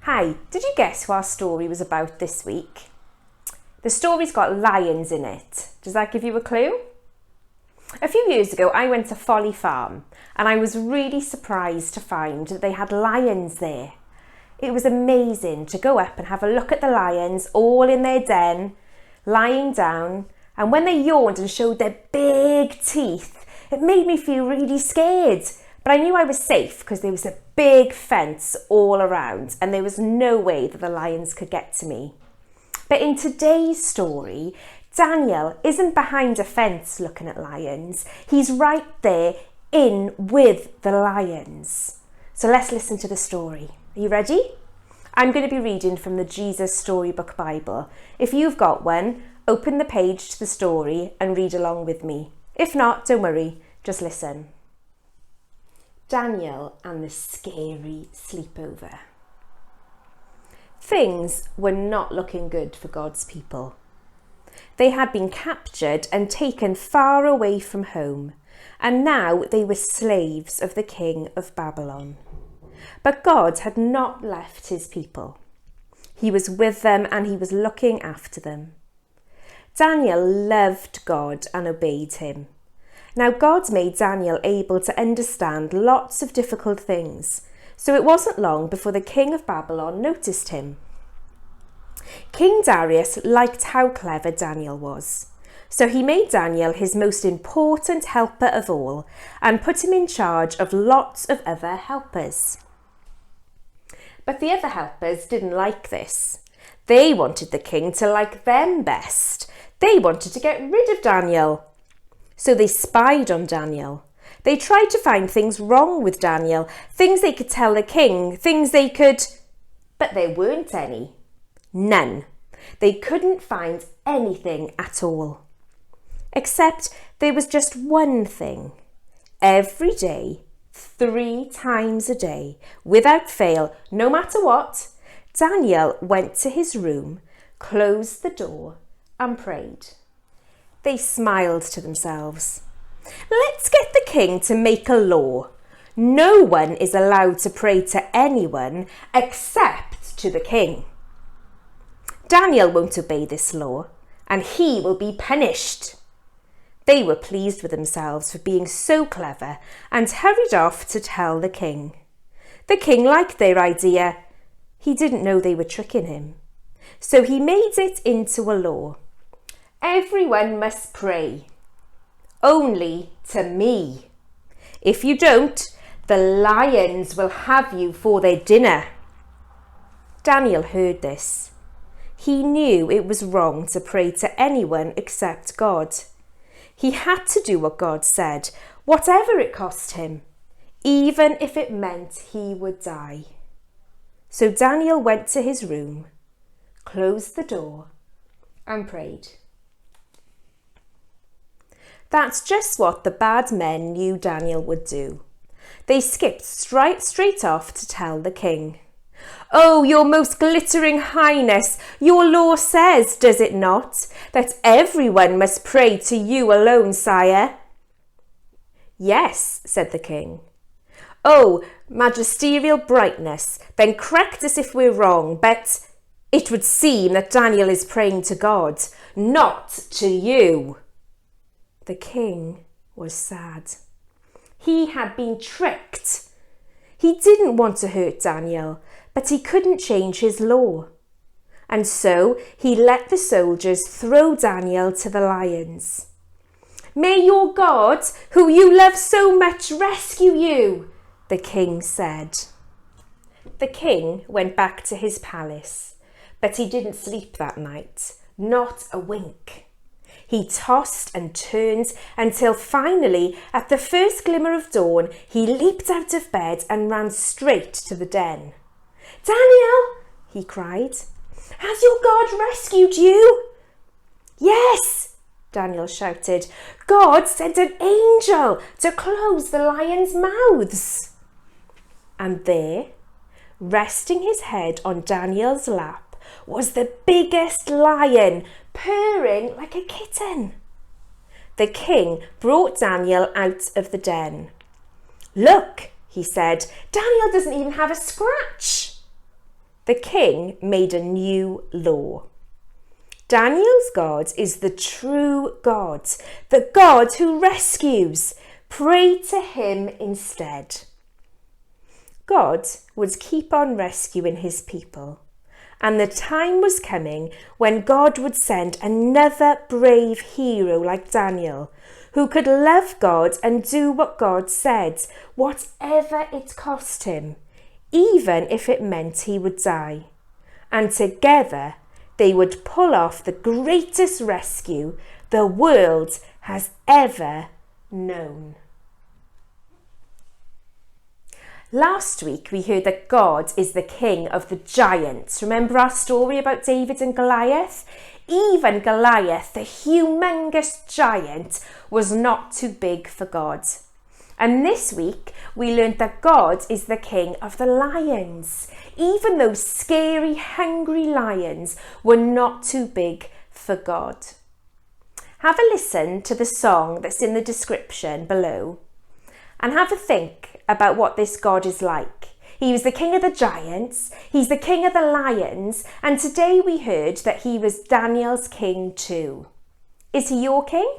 Hi, did you guess what our story was about this week? The story's got lions in it. Does that give you a clue? A few years ago, I went to Folly Farm and I was really surprised to find that they had lions there. It was amazing to go up and have a look at the lions all in their den, lying down, and when they yawned and showed their big teeth, it made me feel really scared. But I knew I was safe because there was a big fence all around and there was no way that the lions could get to me. But in today's story, Daniel isn't behind a fence looking at lions. He's right there in with the lions. So let's listen to the story. Are you ready? I'm going to be reading from the Jesus Storybook Bible. If you've got one, open the page to the story and read along with me. If not, don't worry, just listen. Daniel and the scary sleepover. Things were not looking good for God's people. They had been captured and taken far away from home, and now they were slaves of the king of Babylon. But God had not left his people. He was with them and he was looking after them. Daniel loved God and obeyed him. Now God made Daniel able to understand lots of difficult things, so it wasn't long before the king of Babylon noticed him. King Darius liked how clever Daniel was, so he made Daniel his most important helper of all and put him in charge of lots of other helpers. But the other helpers didn't like this. They wanted the king to like them best. They wanted to get rid of Daniel. So they spied on Daniel. They tried to find things wrong with Daniel, things they could tell the king, but there weren't any. None. They couldn't find anything at all. Except there was just one thing. Every day, 3 times a day, without fail, no matter what, Daniel went to his room, closed the door and prayed. They smiled to themselves. Let's get the king to make a law. No one is allowed to pray to anyone except to the king. Daniel won't obey this law, and he will be punished. They were pleased with themselves for being so clever and hurried off to tell the king. The king liked their idea. He didn't know they were tricking him. So he made it into a law. Everyone must pray. Only to me. If you don't, the lions will have you for their dinner. Daniel heard this. He knew it was wrong to pray to anyone except God. He had to do what God said, whatever it cost him, even if it meant he would die. So Daniel went to his room, closed the door, and prayed. That's just what the bad men knew Daniel would do. They skipped straight off to tell the king. Oh, your most glittering highness, your law says, does it not, that everyone must pray to you alone, sire? Yes, said the king. Oh, magisterial brightness, then correct us if we're wrong, but it would seem that Daniel is praying to God, not to you. The king was sad. He had been tricked. He didn't want to hurt Daniel, but he couldn't change his law. And so he let the soldiers throw Daniel to the lions. May your God, who you love so much, rescue you, the king said. The king went back to his palace, but he didn't sleep that night, not a wink. He tossed and turned until finally, at the first glimmer of dawn, he leaped out of bed and ran straight to the den. Daniel, he cried, has your God rescued you? Yes, Daniel shouted. God sent an angel to close the lions' mouths. And there, resting his head on Daniel's lap, was the biggest lion, purring like a kitten. The king brought Daniel out of the den. Look, he said, Daniel doesn't even have a scratch. the king made a new law. Daniel's God is the true God, the God who rescues. Pray to him instead. God would keep on rescuing his people, and the time was coming when God would send another brave hero like Daniel, who could love God and do what God said, whatever it cost him, even if it meant he would die. And together they would pull off the greatest rescue the world has ever known. Last week we heard that God is the king of the giants. Remember our story about David and Goliath? Even Goliath, the humongous giant, was not too big for God. And this week we learned that God is the king of the lions. Even those scary, hungry lions were not too big for God. Have a listen to the song that's in the description below and have a think about what this God is like. He was the king of the giants, he's the king of the lions, and today we heard that he was Daniel's king too. Is he your king?